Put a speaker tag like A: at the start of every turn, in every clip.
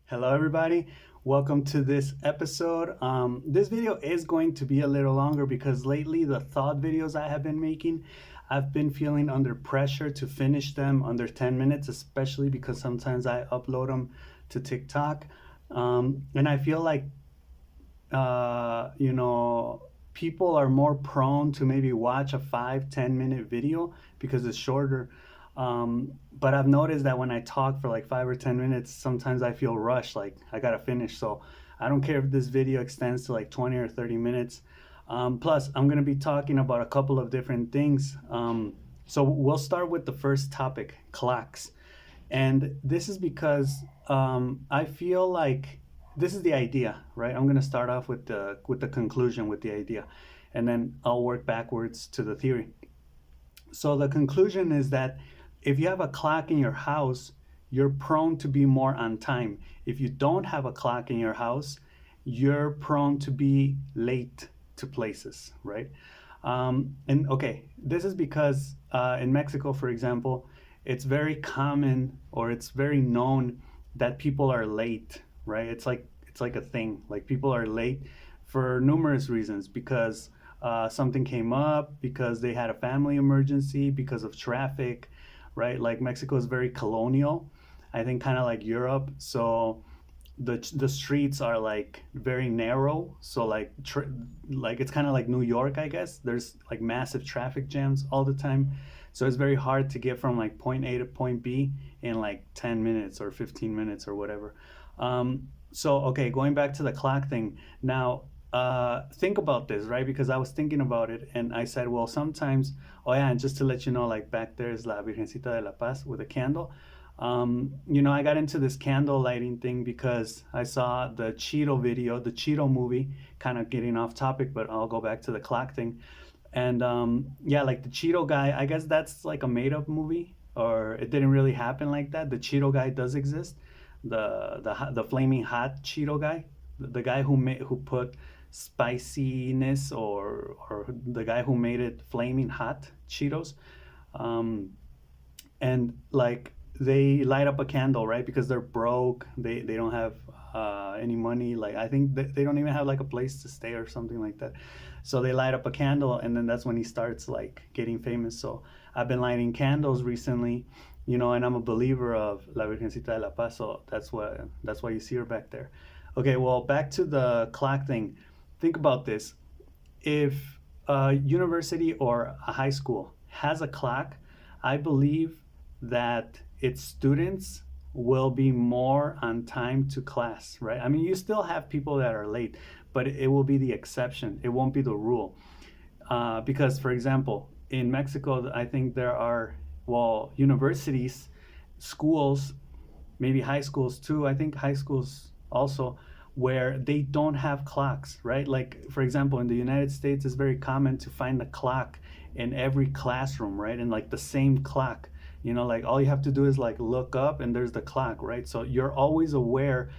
A: Hello, everybody. Welcome to this episode. This video is going to be a little longer because lately the thought videos I have been making, I've been feeling under pressure to finish them under 10 minutes, especially because sometimes I upload them to TikTok. And I feel like, uh, you know, people are more prone to maybe watch a 5-10 minute video because it's shorter. But I've noticed that when I talk for like 5 or 10 minutes, sometimes I feel rushed, like I gotta finish. So I don't care if this video extends to like 20 or 30 minutes. Plus, I'm gonna be talking about a couple of different things. So we'll start with the first topic, clocks. And this is because I feel like this is the idea, right? I'm gonna start off with the conclusion, with the idea, and then I'll work backwards to the theory. So the conclusion is that if you have a clock in your house, you're prone to be more on time. If you don't have a clock in your house, you're prone to be late to places, right? And okay, this is because in Mexico, for example, it's very common or it's very known that people are late, right? It's like a thing. Like people are late for numerous reasons because something came up, because they had a family emergency, because of traffic, right? Like Mexico is very colonial, I think, kind of like Europe. So the streets are like very narrow. So like it's kind of like New York, I guess. There's like massive traffic jams all the time. So it's very hard to get from like point A to point B in like 10 minutes or 15 minutes or whatever. So okay, going back to the clock thing. Now, think about this, right? Because I was thinking about it and I said, well, sometimes, oh yeah, and just to let you know, like back there is La Virgencita de la Paz with a candle. I got into this candle lighting thing because I saw the Cheeto video, the Cheeto movie, kind of getting off topic, but I'll go back to the clock thing. And yeah, like the Cheeto guy, I guess that's like a made up movie, or it didn't really happen like that. The Cheeto guy does exist. The flaming hot Cheeto guy, the guy who put spiciness, or the guy who made it flaming hot Cheetos. Um, and like they light up a candle, right? Because they're broke, they don't have any money. Like I think they don't even have like a place to stay or something like that. So they light up a candle, and then that's when he starts like getting famous. So I've been lighting candles recently, and I'm a believer of La Virgencita de la Paz. So that's why you see her back there. Okay, well, back to the clock thing. Think about this. If a university or a high school has a clock, I believe that its students will be more on time to class, right? I mean, you still have people that are late, but it will be the exception. It won't be the rule. Because, for example, in Mexico, I think there are, well, universities, schools, maybe high schools too. I think high schools also, where they don't have clocks, right? Like, for example, in the United States, it's very common to find a clock in every classroom, right? And like the same clock, like all you have to do is like look up and there's the clock, right? So you're always aware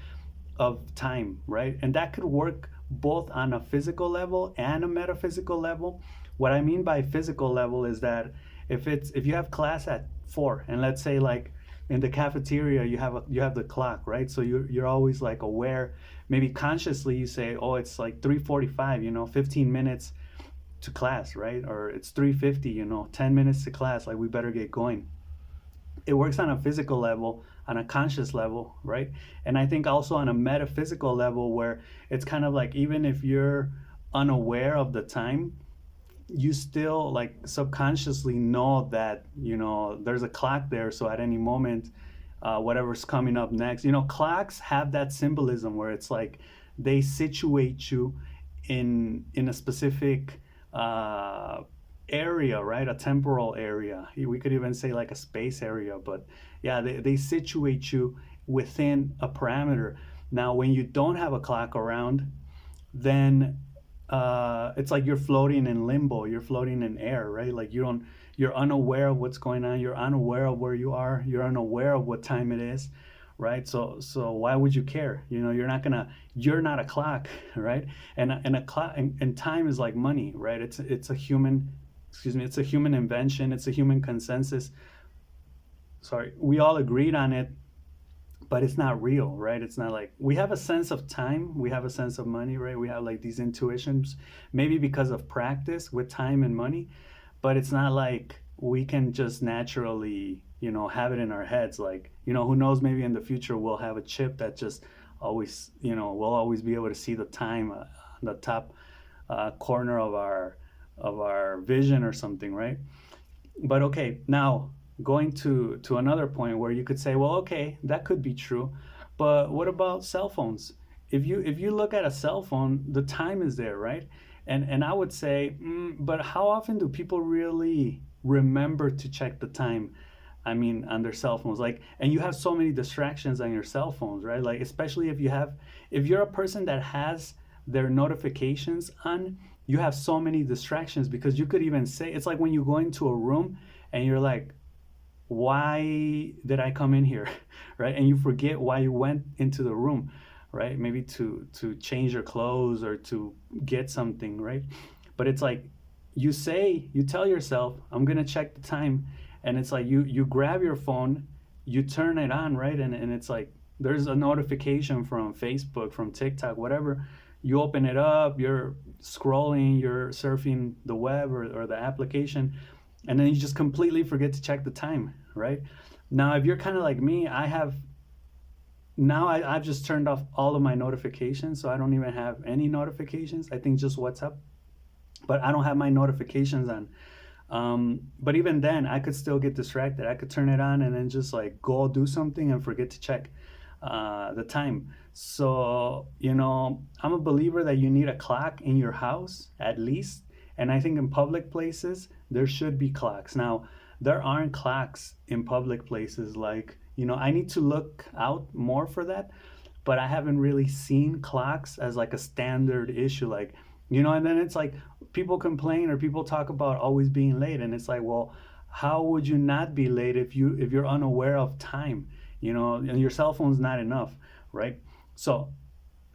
A: of time, right? And that could work both on a physical level and a metaphysical level. What I mean by physical level is that if you have class at 4, and let's say like in the cafeteria you have the clock, right? So you're always like aware. Maybe consciously you say, oh, it's like 3:45, 15 minutes to class, right? Or it's 3:50, 10 minutes to class, like we better get going. It works on a physical level, on a conscious level, right? And I think also on a metaphysical level, where it's kind of like, even if you're unaware of the time, you still like subconsciously know that there's a clock there. So at any moment, whatever's coming up next, clocks have that symbolism where it's like they situate you in a specific area, right? A temporal area. We could even say like a space area, but yeah, they situate you within a parameter. Now, when you don't have a clock around, then it's like you're floating in limbo. You're floating in air, right? Like you're unaware of what's going on. You're unaware of where you are. You're unaware of what time it is, right? So why would you care? You're not a clock, right? And a clock and time is like money, right? It's a human, excuse me, it's a human invention. It's a human consensus. Sorry, we all agreed on it, but it's not real, right? It's not like we have a sense of time, we have a sense of money, right? We have like these intuitions, maybe because of practice with time and money, but it's not like we can just naturally, have it in our heads. Like, who knows, maybe in the future we'll have a chip that just always, we'll always be able to see the time on the top corner of our vision or something, right? But okay, now going to another point where you could say, well, okay, that could be true, but what about cell phones? If you look at a cell phone, the time is there, right? And I would say, but how often do people really remember to check the time? I mean, on their cell phones, like, and you have so many distractions on your cell phones, right? Like, especially if you're a person that has their notifications on, you have so many distractions because you could even say, it's like when you go into a room and you're like, why did I come in here? Right? And you forget why you went into the room, right? Maybe to change your clothes or to get something, right? But it's like you tell yourself, I'm gonna check the time, and it's like you grab your phone, you turn it on, right? And it's like there's a notification from Facebook, from TikTok, whatever. You open it up, you're scrolling, you're surfing the web or the application, and then you just completely forget to check the time, right? Now, if you're kind of like me, I've just turned off all of my notifications, so I don't even have any notifications. I think just WhatsApp, but I don't have my notifications on. But even then, I could still get distracted. I could turn it on and then just like go do something and forget to check the time. So, I'm a believer that you need a clock in your house at least. And I think in public places, there should be clocks. Now, there aren't clocks in public places. Like, I need to look out more for that, but I haven't really seen clocks as like a standard issue. Like, and then it's like people complain or people talk about always being late. And it's like, well, how would you not be late if you're unaware of time, and your cell phone's not enough, right? So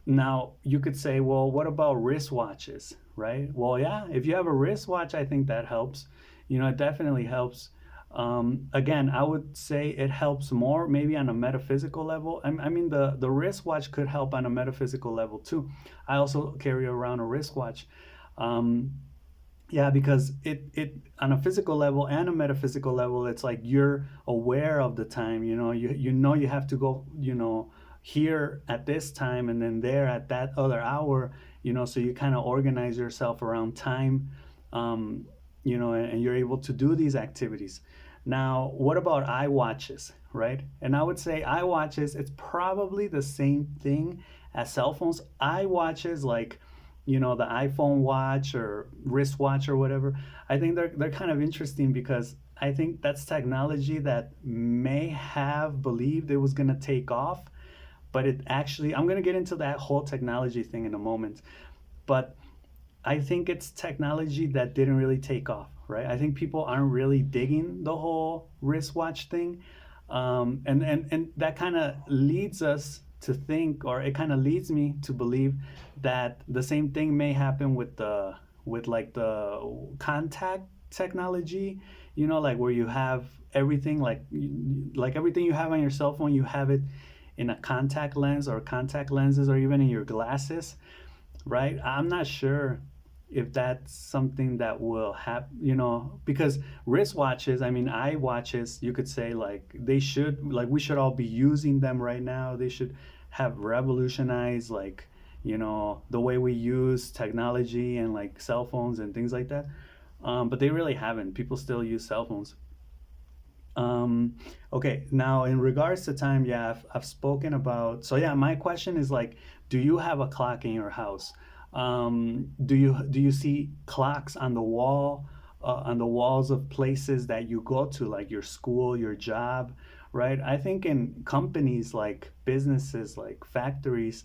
A: now you could say, well, what about wristwatches, right? Well, yeah, if you have a wristwatch, I think that helps. It definitely helps. Again, I would say it helps more maybe on a metaphysical level. I mean, the wristwatch could help on a metaphysical level too. I also carry around a wristwatch. Um, yeah, because it on a physical level and a metaphysical level, it's like you're aware of the time. You know you have to go, here at this time and then there at that other hour. So you kind of organize yourself around time, um, and you're able to do these activities. Now, what about eye watches, right? And I would say eye watches, it's probably the same thing as cell phones. Eye watches, like, the iPhone watch or wristwatch or whatever, I think they're kind of interesting because I think that's technology that may have believed it was going to take off, but it actually, I'm going to get into that whole technology thing in a moment, but I think it's technology that didn't really take off, right? I think people aren't really digging the whole wristwatch thing. And that kind of leads us to think, or it kind of leads me to believe that the same thing may happen with like the contact technology, like where you have everything, like everything you have on your cell phone, you have it in a contact lens or contact lenses or even in your glasses, right? I'm not sure if that's something that will happen, because wristwatches, I mean, eye watches, you could say like we should all be using them right now. They should have revolutionized, like, the way we use technology and like cell phones and things like that. But they really haven't. People still use cell phones. Um, okay, now in regards to time, yeah, I've spoken about. So yeah, my question is like, do you have a clock in your house? Do you see clocks on on the walls of places that you go to, like your school, your job, right? I think in companies like businesses, like factories,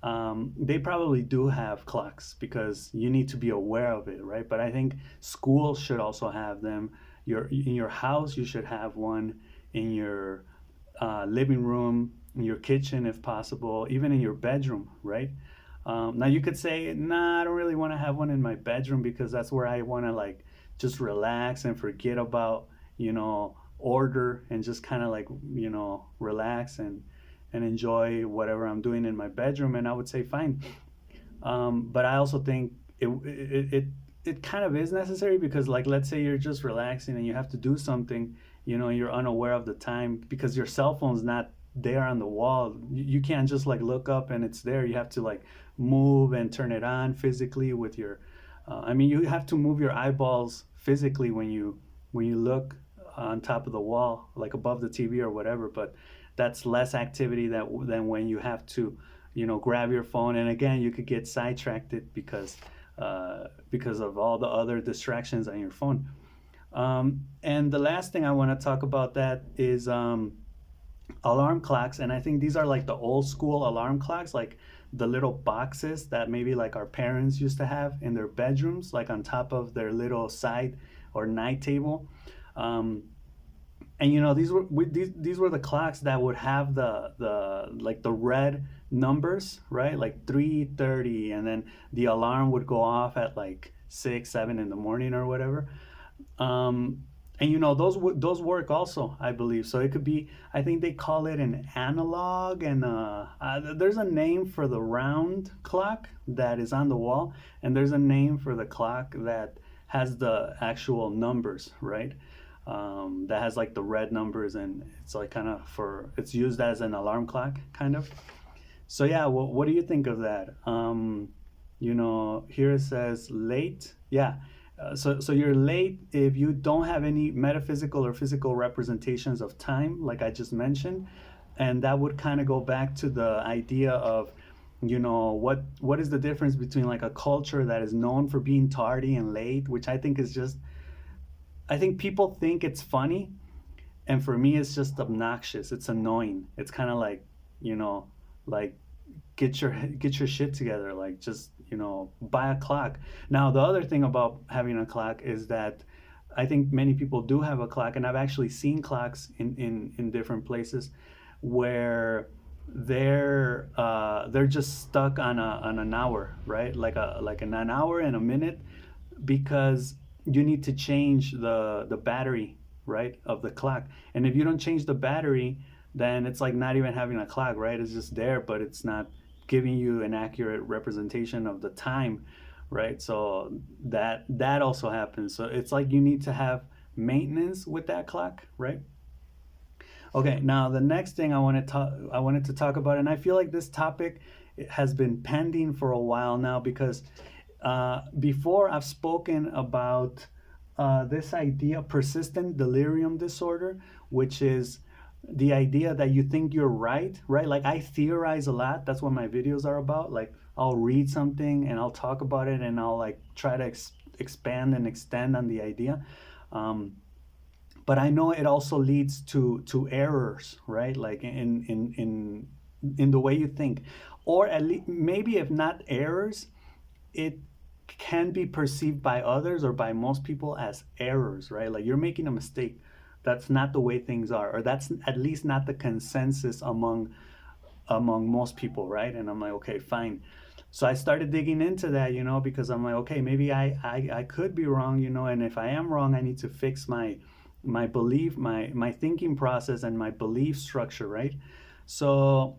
A: they probably do have clocks because you need to be aware of it, right? But I think schools should also have them. In your house, you should have one in your living room, in your kitchen, if possible, even in your bedroom, right? Now you could say, nah, I don't really want to have one in my bedroom because that's where I want to like just relax and forget about, order and just kind of like, relax and enjoy whatever I'm doing in my bedroom, and I would say fine. But I also think it kind of is necessary, because like, let's say you're just relaxing and you have to do something, you're unaware of the time because your cell phone's not there on the wall. You can't just like look up and it's there. You have to like move and turn it on physically with your I mean, you have to move your eyeballs physically when you look on top of the wall, like above the TV or whatever. But that's less activity than when you have to, grab your phone. And again, you could get sidetracked because of all the other distractions on your phone. And the last thing I want to talk about that is alarm clocks. And I think these are like the old school alarm clocks, like the little boxes that maybe like our parents used to have in their bedrooms, like on top of their little side or night table. And these were the clocks that would have the like the red numbers, right? Like 3:30, and then the alarm would go off at like 6, 7 in the morning or whatever. And those work also, I believe. So it could be, I think they call it an analog, and there's a name for the round clock that is on the wall, and there's a name for the clock that has the actual numbers, right? That has like the red numbers, and it's like kind of it's used as an alarm clock, kind of. So yeah, what do you think of that? Here it says late. Yeah. So you're late if you don't have any metaphysical or physical representations of time, like I just mentioned, and that would kind of go back to the idea of, what is the difference between like a culture that is known for being tardy and late, which I think is just, I think people think it's funny, and for me it's just obnoxious. It's annoying. It's kind of like, like get your shit together. Like, just buy a clock. Now the other thing about having a clock is that I think many people do have a clock, and I've actually seen clocks in different places where they're just stuck on an hour, right? Like an hour and a minute, because you need to change the battery, right, of the clock. And if you don't change the battery, then it's like not even having a clock, right? It's just there, but it's not giving you an accurate representation of the time, right? So that also happens. So it's like you need to have maintenance with that clock, right? Okay, now the next thing I wanted to talk about, and I feel like this topic has been pending for a while now, because before I've spoken about this idea, persistent delirium disorder, which is the idea that you think you're right? Like, I theorize a lot. That's what my videos are about. Like, I'll read something and I'll talk about it, and I'll like try to expand and extend on the idea. But I know it also leads to errors, right? Like in the way you think, or at least maybe if not errors, it can be perceived by others or by most people as errors, right? Like, you're making a mistake. That's not the way things are, or that's at least not the consensus among most people, right? And I'm like, okay, fine. So I started digging into that, because I'm like, okay, maybe I could be wrong, and if I am wrong, I need to fix my belief, my thinking process, and my belief structure, right? So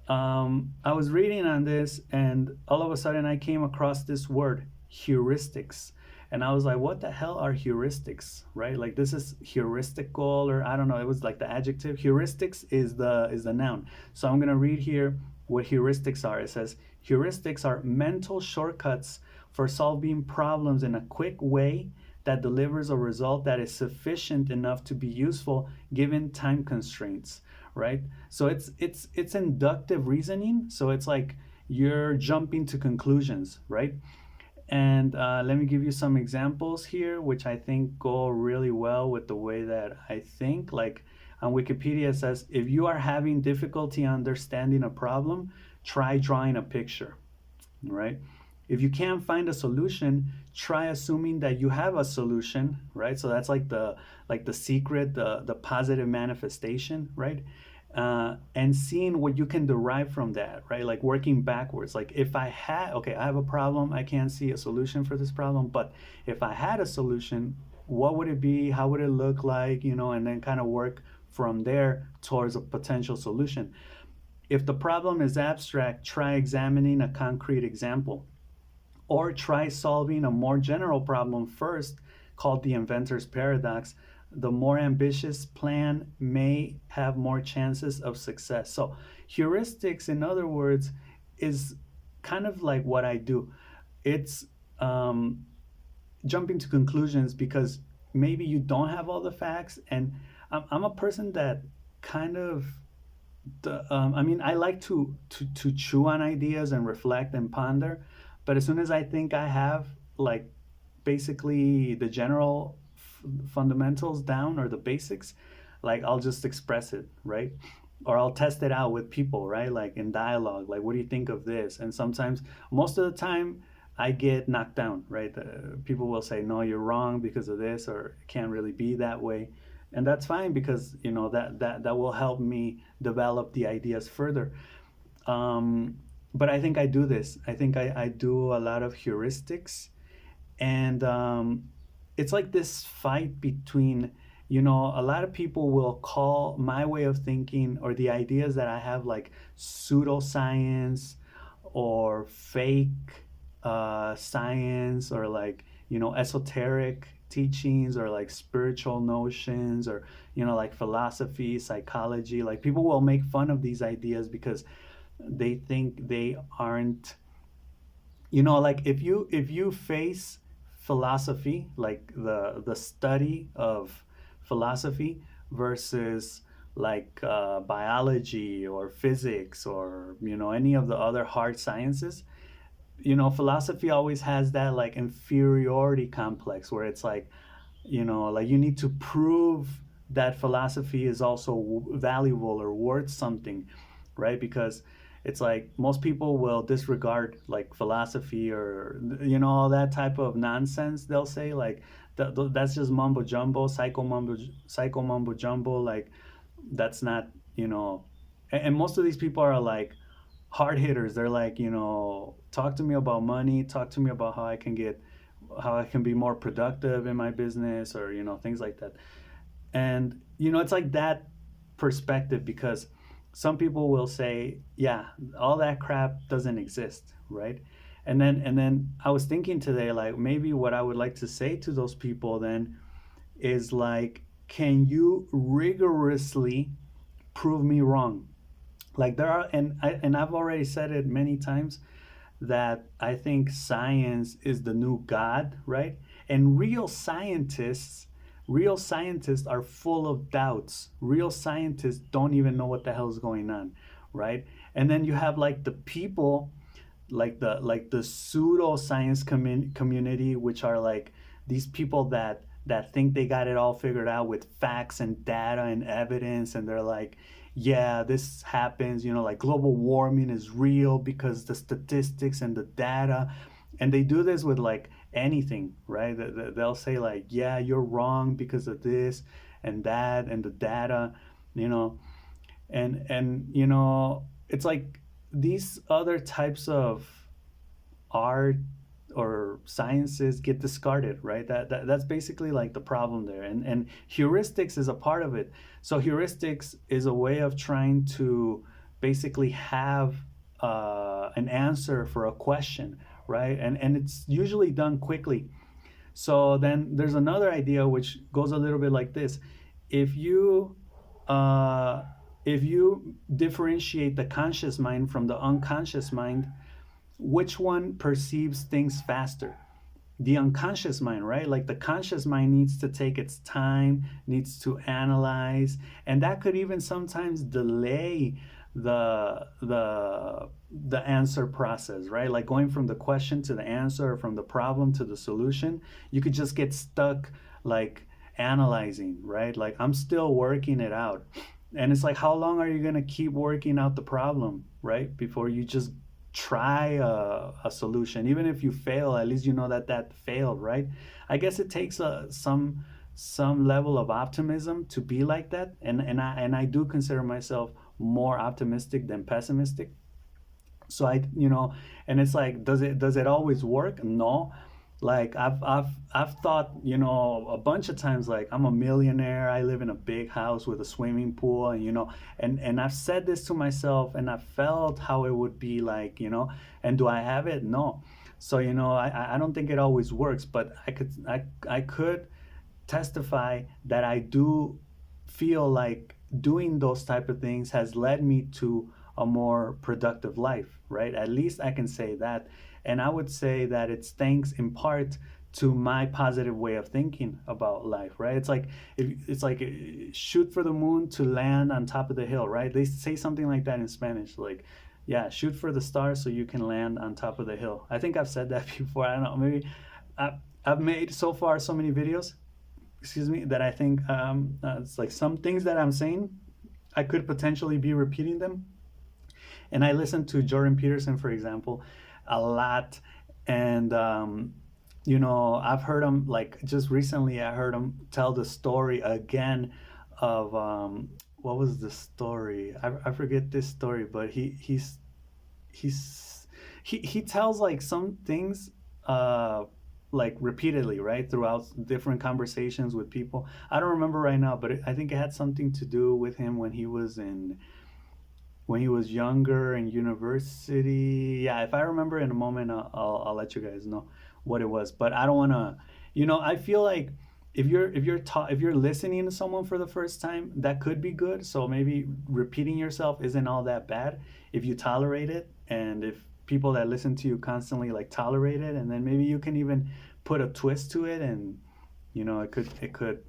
A: I was reading on this, and all of a sudden I came across this word, heuristics. And I was like, what the hell are heuristics, right? Like, this is heuristical, or I don't know, it was like the adjective. Heuristics is the noun. So I'm going to read here what heuristics are. It says, heuristics are mental shortcuts for solving problems in a quick way that delivers a result that is sufficient enough to be useful given time constraints, right? So it's inductive reasoning. So it's like you're jumping to conclusions, right? And let me give you some examples here, which I think go really well with the way that I think. Like, on Wikipedia, it says, if you are having difficulty understanding a problem, try drawing a picture, right? If you can't find a solution, try assuming that you have a solution, right? So that's like the secret, the positive manifestation, right? And seeing what you can derive from that, right? Like, working backwards. Like, if I have a problem, I can't see a solution for this problem, but if I had a solution, what would it be? How would it look like? And then kind of work from there towards a potential solution. If the problem is abstract, try examining a concrete example, or try solving a more general problem first, called the inventor's paradox. The more ambitious plan may have more chances of success. So, heuristics, in other words, is kind of like what I do. It's jumping to conclusions because maybe you don't have all the facts. And I'm a person that kind of I mean, I like to chew on ideas and reflect and ponder, but as soon as I think I have like basically the general fundamentals down, or the basics, like I'll just express it, right? Or I'll test it out with people, right? Like in dialogue, like, what do you think of this? And sometimes, most of the time, I get knocked down, right? People will say, no, you're wrong because of this, or it can't really be that way. And that's fine, because that will help me develop the ideas further. But I think I do this. I think I do a lot of heuristics, and it's like this fight between, a lot of people will call my way of thinking, or the ideas that I have, like pseudoscience, or fake science, or like, esoteric teachings, or like spiritual notions, or like philosophy, psychology. Like, people will make fun of these ideas because they think they aren't, like, if you face philosophy, like the study of philosophy, versus like biology or physics, or any of the other hard sciences, philosophy always has that like inferiority complex, where it's like you need to prove that philosophy is also valuable or worth something, right? Because it's like most people will disregard like philosophy, or all that type of nonsense. They'll say like that's just mumbo jumbo, psycho mumbo jumbo. Like, that's not, and most of these people are like hard hitters. They're like, talk to me about money, talk to me about how I can be more productive in my business, or things like that. And it's like that perspective, because some people will say, yeah, all that crap doesn't exist, right? And then I was thinking today, like, maybe what I would like to say to those people then is like, can you rigorously prove me wrong? Like, there are, and I've already said it many times, that I think science is the new God, right? And real scientists are full of doubts. Real scientists don't even know what the hell is going on, right? And then you have like the people, like the community, which are like these people that think they got it all figured out with facts and data and evidence, and they're like, yeah, this happens, like global warming is real because the statistics and the data. And they do this with like anything, right? They'll say like, yeah, you're wrong because of this and that and the data, you know and it's like these other types of art or sciences get discarded, right? That's basically like the problem there. And heuristics is a part of it. So heuristics is a way of trying to basically have an answer for a question, right? And it's usually done quickly. So then there's another idea which goes a little bit like this. If you uh, if you differentiate the conscious mind from the unconscious mind, which one perceives things faster? The unconscious mind, right? Like, the conscious mind needs to take its time, needs to analyze, and that could even sometimes delay the answer process, right? Like, going from the question to the answer, or from the problem to the solution, you could just get stuck, like, analyzing, right? Like, I'm still working it out. And it's like, how long are you going to keep working out the problem, right? Before you just try a solution. Even if you fail, at least you know that failed, right? I guess it takes some level of optimism to be like that, and I do consider myself more optimistic than pessimistic. So and it's like, does it always work? No. Like I've thought, a bunch of times, like, I'm a millionaire, I live in a big house with a swimming pool, and and I've said this to myself, and I felt how it would be like, and do I have it? No. So, I don't think it always works, but I could testify that I do feel like doing those type of things has led me to a more productive life, right? At least I can say that. And I would say that it's thanks in part to my positive way of thinking about life, right? It's like shoot for the moon to land on top of the hill, right? They say something like that in Spanish, like, yeah, shoot for the stars so you can land on top of the hill. I think I've said that before. I don't know, maybe I've made so far so many videos, excuse me, that I think, it's like some things that I'm saying, I could potentially be repeating them. And I listen to Jordan Peterson, for example, a lot. And, I've heard him, like, just recently, I heard him tell the story again of, what was the story? I forget this story, but he's he tells like some things, like repeatedly, right, throughout different conversations with people. I don't remember right now, but I think it had something to do with him when he was younger in university. Yeah, if I remember in a moment, I'll let you guys know what it was. But I don't want to, I feel like if you're listening to someone for the first time, that could be good. So maybe repeating yourself isn't all that bad if you tolerate it, and if people that listen to you constantly like tolerate it, and then maybe you can even put a twist to it, and it could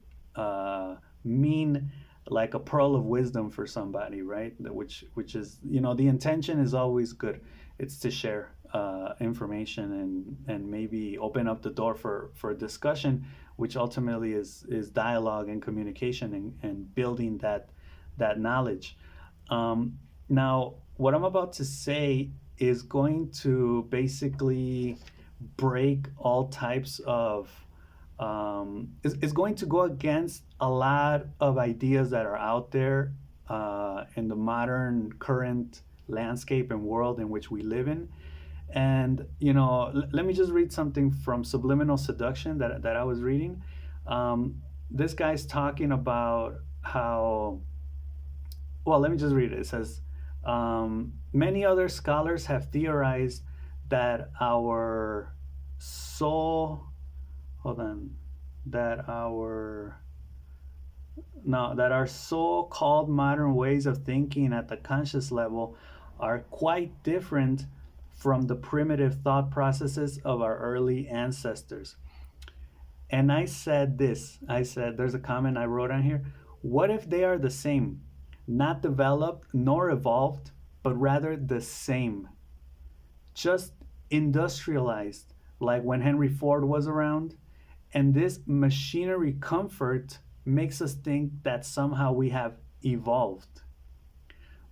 A: mean like a pearl of wisdom for somebody, right? Which is, the intention is always good. It's to share information, and maybe open up the door for discussion, which ultimately is dialogue and communication, and building that knowledge. Now, what I'm about to say is going to basically break all types of, is going to go against a lot of ideas that are out there, in the modern current landscape and world in which we live in. And, let me just read something from Subliminal Seduction that I was reading. This guy's talking about how, well, let me just read it. It says, many other scholars have theorized that our soul, hold on, that our, no, that our so-called modern ways of thinking at the conscious level are quite different from the primitive thought processes of our early ancestors. And I said this, I said, there's a comment I wrote on here. What if they are the same, not developed nor evolved, but rather the same, just industrialized, like when Henry Ford was around? And this machinery comfort makes us think that somehow we have evolved,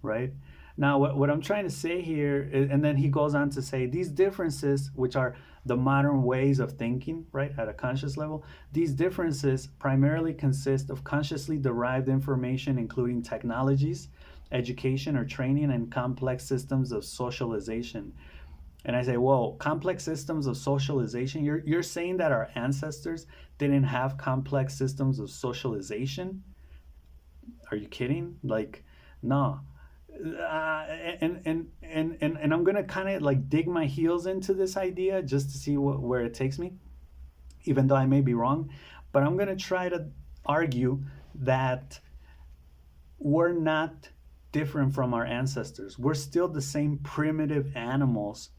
A: right? Now, what I'm trying to say here, and then he goes on to say these differences, which are the modern ways of thinking, right, at a conscious level, these differences primarily consist of consciously derived information, including technologies, education or training, and complex systems of socialization. And I say, whoa, complex systems of socialization? You're saying that our ancestors didn't have complex systems of socialization? Are you kidding? Like, no. And I'm gonna kind of like dig my heels into this idea just to see where it takes me, even though I may be wrong. But I'm gonna try to argue that we're not different from our ancestors. We're still the same primitive animals,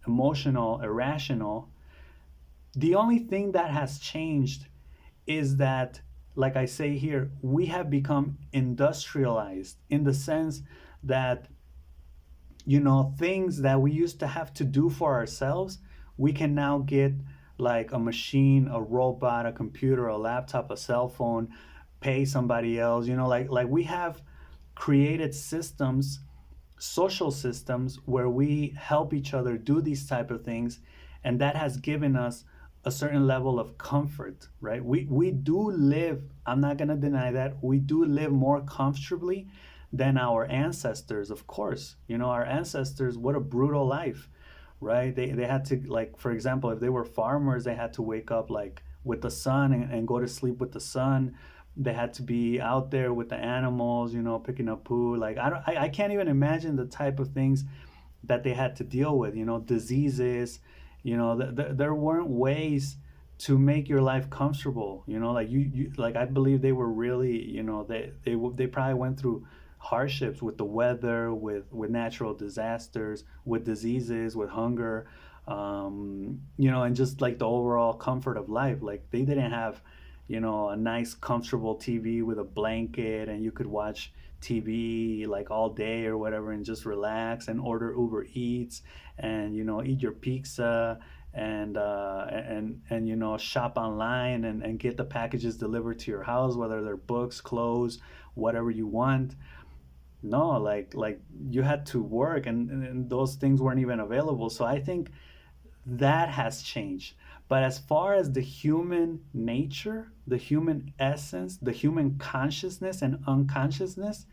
A: emotional, irrational. The only thing that has changed is that, like I say here, we have become industrialized in the sense that, things that we used to have to do for ourselves, we can now get like a machine, a robot, a computer, a laptop, a cell phone, pay somebody else, like we have created systems, social systems, where we help each other do these type of things, and that has given us a certain level of comfort, right? We do live, I'm not going to deny that, we do live more comfortably than our ancestors, of course. Our ancestors, what a brutal life. right? They had to, like, for example, if they were farmers, they had to wake up like with the sun and go to sleep with the sun. They had to be out there with the animals, picking up poo. Like, I can't even imagine the type of things that they had to deal with, diseases. There weren't ways to make your life comfortable, like like I believe they were really, they probably went through hardships with the weather, with natural disasters, with diseases, with hunger, and just like the overall comfort of life. Like, they didn't have, a nice comfortable TV with a blanket and you could watch TV like all day or whatever and just relax and order Uber Eats and, eat your pizza and shop online and get the packages delivered to your house, whether they're books, clothes, whatever you want. No, like you had to work, and those things weren't even available. So I think that has changed. But as far as the human nature, the human essence, the human consciousness and unconsciousness,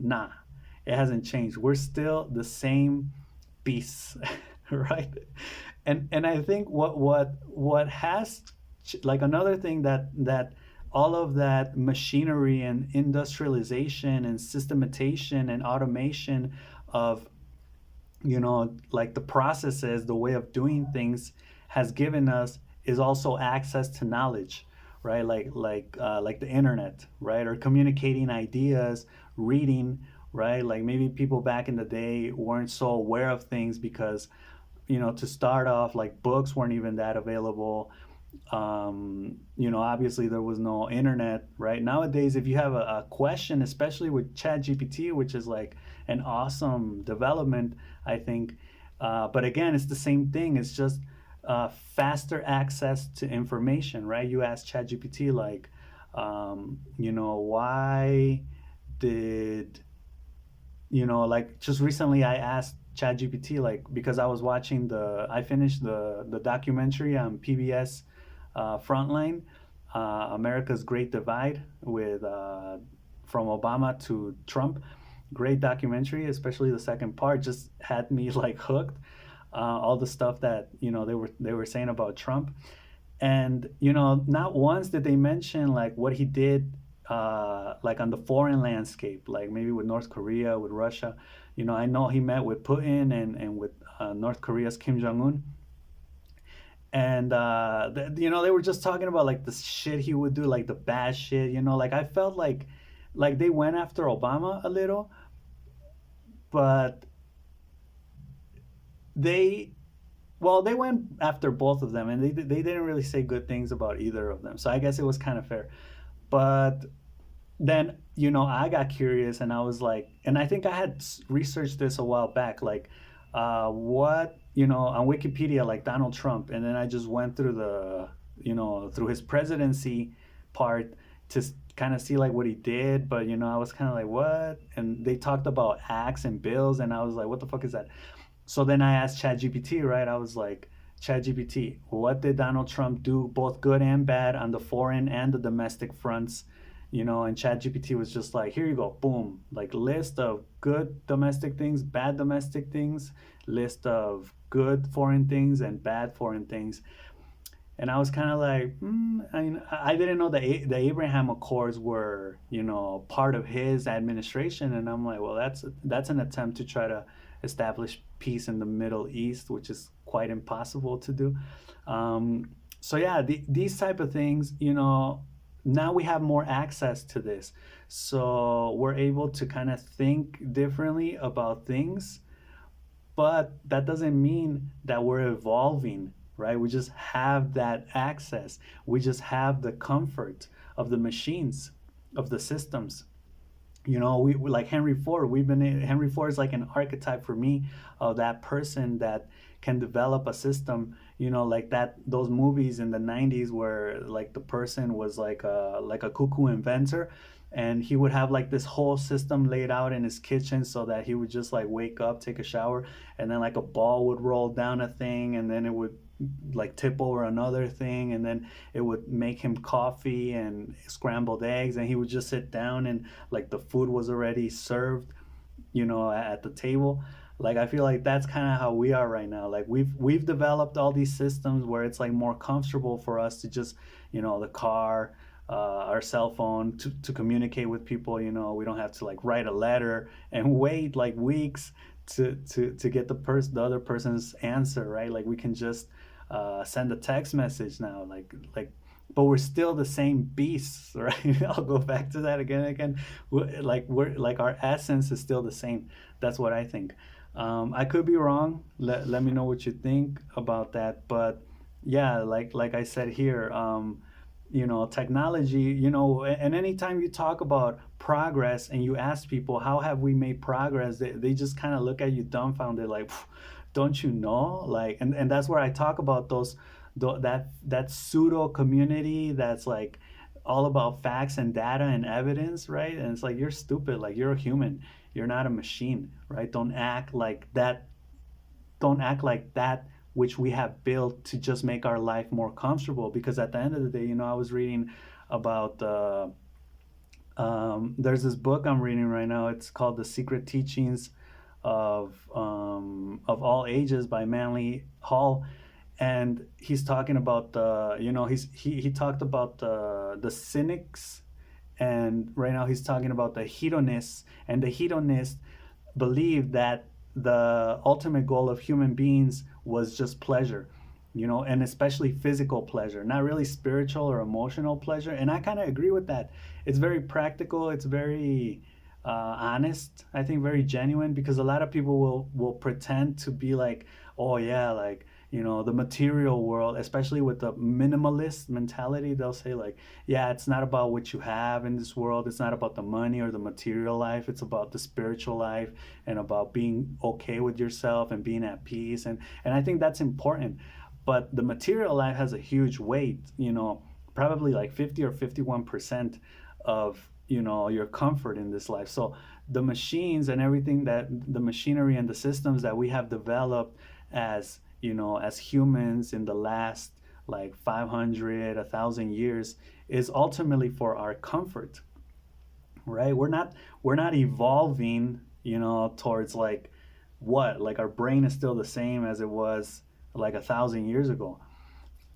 A: nah, it hasn't changed. We're still the same beasts, right? And I think what has, like, another thing that all of that machinery and industrialization and systematization and automation of, like, the processes, the way of doing things has given us is also access to knowledge, right? Like the internet, right? Or communicating ideas, reading, right? Like, maybe people back in the day weren't so aware of things because, to start off, like, books weren't even that available. Obviously there was no internet, right? Nowadays, if you have a question, especially with Chat GPT, which is like an awesome development, I think. But again, it's the same thing. It's just faster access to information, right? You ask Chat GPT, like, why did, like, just recently I asked ChatGPT, like, because I finished the documentary on PBS, Frontline, America's Great Divide, with from Obama to Trump. Great documentary, especially the second part just had me like hooked. All the stuff that, they were saying about Trump, and, not once did they mention like what he did, like, on the foreign landscape, like maybe with North Korea, with Russia. I know he met with Putin and with North Korea's Kim Jong Un, and they were just talking about like the shit he would do, like the bad shit. Like, I felt like they went after Obama a little, but they well, they went after both of them, and they didn't really say good things about either of them. So I guess it was kind of fair. But then, I got curious, and I was like, and I think I had researched this a while back, like, what, on Wikipedia, like, Donald Trump, and then I just went through through his presidency part to kind of see like what he did. But, I was kind of like, what? And they talked about acts and bills, and I was like, what the fuck is that? So then I asked ChatGPT, right? I was like, ChatGPT, what did Donald Trump do, both good and bad, on the foreign and the domestic fronts? And ChatGPT was just like, here you go, boom, like, list of good domestic things, bad domestic things, list of good foreign things and bad foreign things. And I was kind of like, I didn't know that the Abraham Accords were, part of his administration. And I'm like, well, that's an attempt to try to establish peace in the Middle East, which is quite impossible to do. So yeah, these type of things, now we have more access to this, so we're able to kind of think differently about things. But that doesn't mean that we're evolving, right? We just have that access. We just have the comfort of the machines, of the systems. We like Henry Ford. Henry Ford is like an archetype for me of that person that can develop a system. Like those movies in the '90s where like the person was like a cuckoo inventor, and he would have like this whole system laid out in his kitchen so that he would just like wake up, take a shower, and then like a ball would roll down a thing, and then it would like tip over another thing, and then it would make him coffee and scrambled eggs, and he would just sit down and like the food was already served, at the table. Like I feel like that's kind of how we are right now. Like we've developed all these systems where it's like more comfortable for us to just, the car, our cell phone to communicate with people. We don't have to like write a letter and wait like weeks to get the other person's answer, right? Like we can just send a text message now, but we're still the same beasts, right? I'll go back to that again and again. We're like our essence is still the same. That's what I think. I could be wrong. Let me know what you think about that. But yeah, like I said here, technology, and anytime you talk about progress and you ask people how have we made progress, they just kind of look at you dumbfounded, like, don't you know? Like, and that's where I talk about that pseudo community that's like all about facts and data and evidence, right? And it's like you're stupid, like you're a human, you're not a machine, right? Don't act like that which we have built to just make our life more comfortable, because at the end of the day, I was reading about there's this book I'm reading right now. It's called The Secret Teachings of All Ages by Manly Hall, and he's talking about he talked about the cynics, and right now he's talking about the hedonists, and the hedonists believed that the ultimate goal of human beings was just pleasure, and especially physical pleasure, not really spiritual or emotional pleasure. And I kind of agree with that. It's very practical. It's very honest. I think very genuine, because a lot of people will pretend to be like, oh yeah, like the material world, especially with the minimalist mentality. They'll say like, yeah, it's not about what you have in this world. It's not about the money or the material life. It's about the spiritual life and about being okay with yourself and being at peace. And I think that's important. But the material life has a huge weight, probably like 50 or 51% of your comfort in this life. So the machines and everything, that the machinery and the systems that we have developed as humans in the last like 500, 1,000 years, is ultimately for our comfort, right? We're not evolving, towards like our brain is still the same as it was like 1,000 years ago,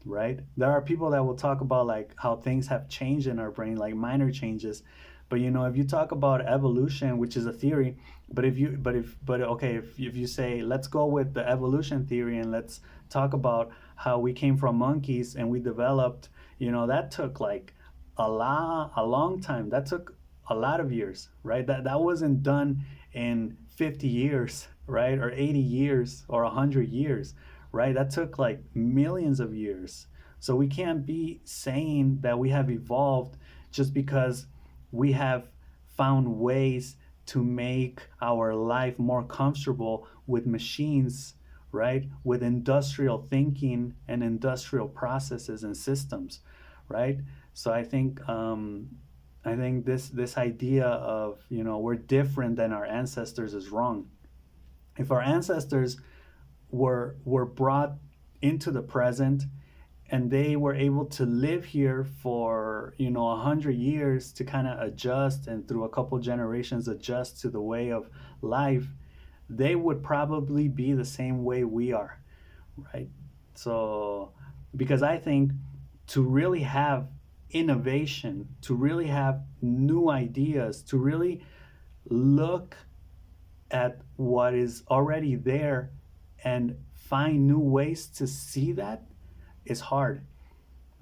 A: right? There are people that will talk about like how things have changed in our brain, like minor changes. But if you talk about evolution, which is a theory, if you say let's go with the evolution theory and let's talk about how we came from monkeys and we developed, that took like a long time. That took a lot of years, right? That wasn't done in 50 years, right? Or 80 years or 100 years, right? That took like millions of years. So we can't be saying that we have evolved just because we have found ways to make our life more comfortable with machines, right? With industrial thinking and industrial processes and systems, right? So I think this idea of we're different than our ancestors is wrong. If our ancestors were brought into the present and they were able to live here for 100 years to kind of adjust, and through a couple generations adjust to the way of life, they would probably be the same way we are, right? So because I think to really have innovation, to really have new ideas, to really look at what is already there and find new ways to see that is hard,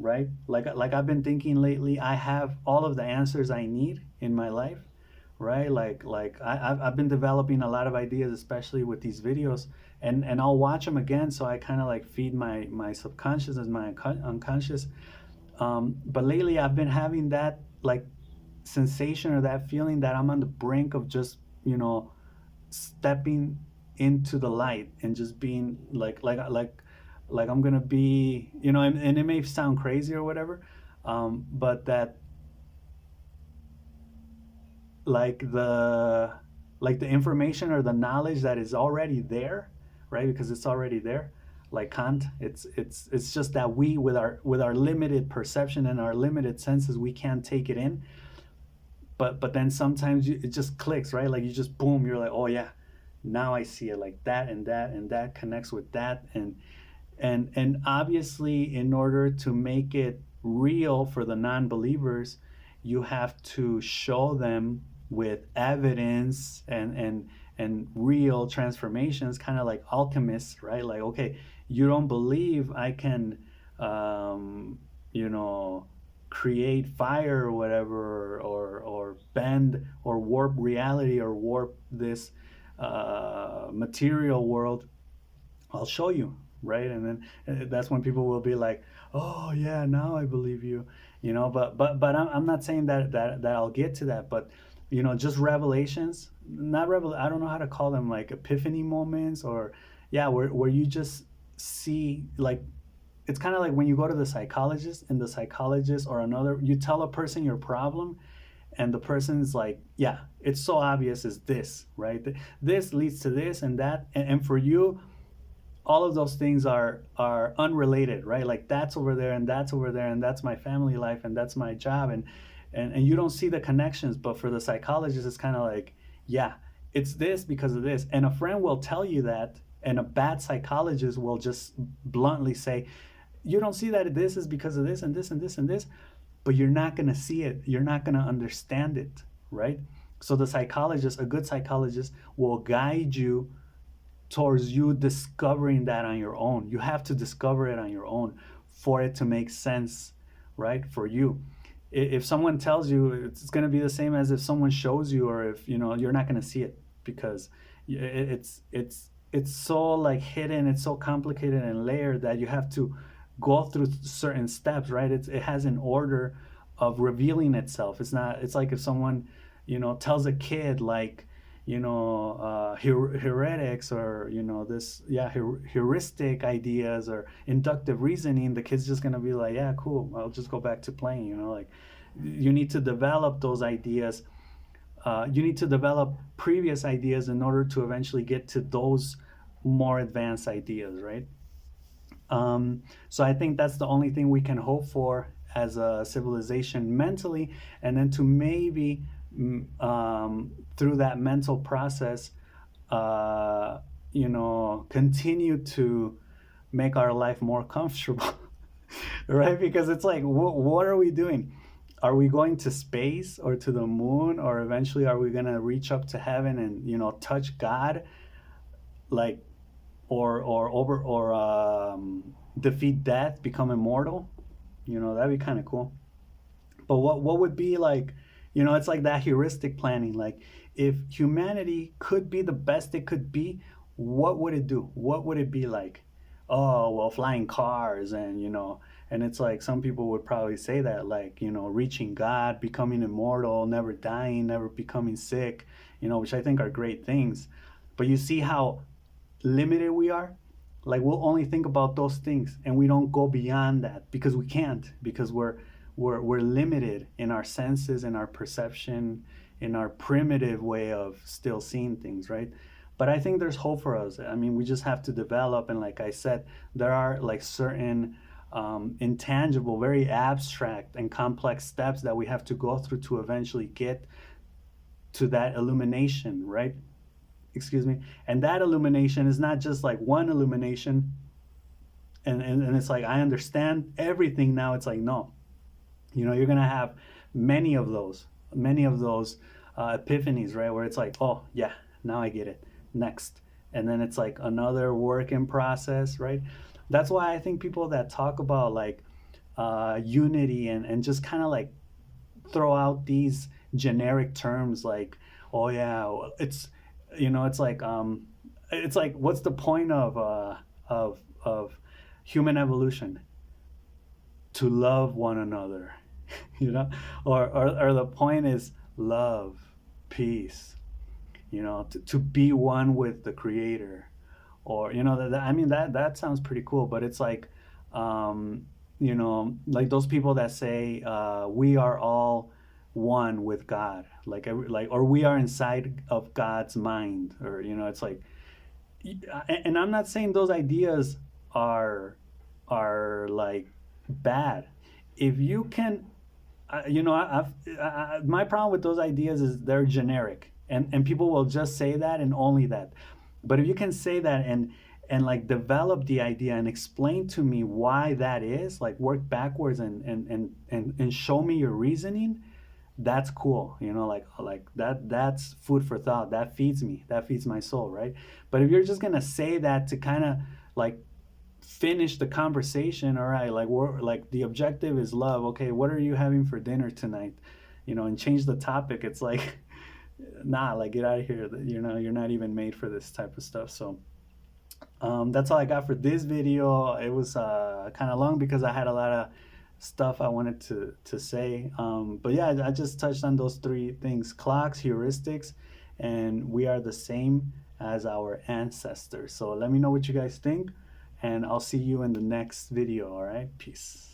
A: right? Like I've been thinking lately, I have all of the answers I need in my life, right? I've been developing a lot of ideas, especially with these videos, and I'll watch them again, so I kind of like feed my subconscious and my unconscious. But lately I've been having that like sensation or that feeling that I'm on the brink of just stepping into the light and just being like I'm gonna be, and it may sound crazy or whatever, but that like the like the information or the knowledge that is already there, right? Because it's already there. Like Kant, it's just that we, with our limited perception and our limited senses, we can't take it in. But then sometimes it just clicks, right? Like you just boom, you're like, oh yeah, now I see it like that, and that and that connects with that. And obviously, in order to make it real for the non-believers, you have to show them with evidence and real transformations, kind of like alchemists, right? Like, okay, you don't believe I can um, you know create fire or whatever, or bend or warp reality or warp this material world. I'll show you, right? And then that's when people will be like, "Oh yeah, now I believe you," But I'm not saying that I'll get to that, but just revelations, not revel. I don't know how to call them, like epiphany moments, or yeah, where you just see, like, it's kind of like when you go to the psychologist, and the psychologist or another, you tell a person your problem, and the person's like, yeah, it's so obvious, is this, right? This leads to this and that, and for you, all of those things are unrelated, right? Like, that's over there and that's over there, and that's my family life and that's my job, and you don't see the connections. But for the psychologist, it's kind of like, yeah, it's this because of this. And a friend will tell you that, and a bad psychologist will just bluntly say, you don't see that this is because of this and this and this and this, but you're not going to see it, you're not going to understand it, right? So the psychologist, a good psychologist, will guide you towards you discovering that on your own. You have to discover it on your own for it to make sense, right? For you. If someone tells you, it's going to be the same as if someone shows you, or if you're not going to see it, because it's so like hidden, it's so complicated and layered that you have to go through certain steps, right? It has an order of revealing itself. It's like if someone tells a kid, like, heuretics, or this, yeah, heuristic ideas or inductive reasoning, the kid's just gonna be like, yeah, cool, I'll just go back to playing. Like, you need to develop those ideas. You need to develop previous ideas in order to eventually get to those more advanced ideas, right? So I think that's the only thing we can hope for as a civilization mentally, and then to maybe through that mental process, continue to make our life more comfortable, right? Because it's like, what are we doing? Are we going to space or to the moon, or eventually are we gonna reach up to heaven and touch God, like, or over or defeat death, become immortal? That'd be kind of cool. But what would be like, it's like that heuristic planning. Like, if humanity could be the best it could be, what would it do? What would it be like? Oh, well, flying cars, and it's like some people would probably say that, like, reaching God, becoming immortal, never dying, never becoming sick, which I think are great things. But you see how limited we are. Like, we'll only think about those things, and we don't go beyond that, because we can't, because we're limited in our senses, in our perception, in our primitive way of still seeing things, right? But I think there's hope for us. I mean, we just have to develop, and like I said, there are like certain intangible, very abstract and complex steps that we have to go through to eventually get to that illumination, right? Excuse me. And that illumination is not just like one illumination, and it's like, I understand everything now. It's like, no, you're gonna have many of those epiphanies, right? Where it's like, oh yeah, now I get it. Next. And then it's like another work in process, right? That's why I think people that talk about like unity, and just kind of like throw out these generic terms, like, oh yeah, well, it's like, what's the point of human evolution? To love one another, you know or the point is love, peace, to be one with the creator. Or I mean, that sounds pretty cool, but it's like, like those people that say, we are all one with God, or we are inside of God's mind, or it's like, and I'm not saying those ideas are like bad. If you can, my problem with those ideas is they're generic. and people will just say that and only that. But if you can say that and like develop the idea and explain to me why that is, like work backwards and show me your reasoning, that's cool, you know, like that's food for thought. That feeds me, that feeds my soul, right? But if you're just gonna say that to kind of like finish the conversation, all right, like we're like the objective is love, okay, what are you having for dinner tonight, you know, and change the topic, it's like nah, like get out of here, you know, you're not even made for this type of stuff. So that's all I got for this video. It was kind of long because I had a lot of stuff I wanted to say. But yeah, I just touched on those three things: clocks, heuristics, and we are the same as our ancestors. So let me know what you guys think, and I'll see you in the next video. All right, peace.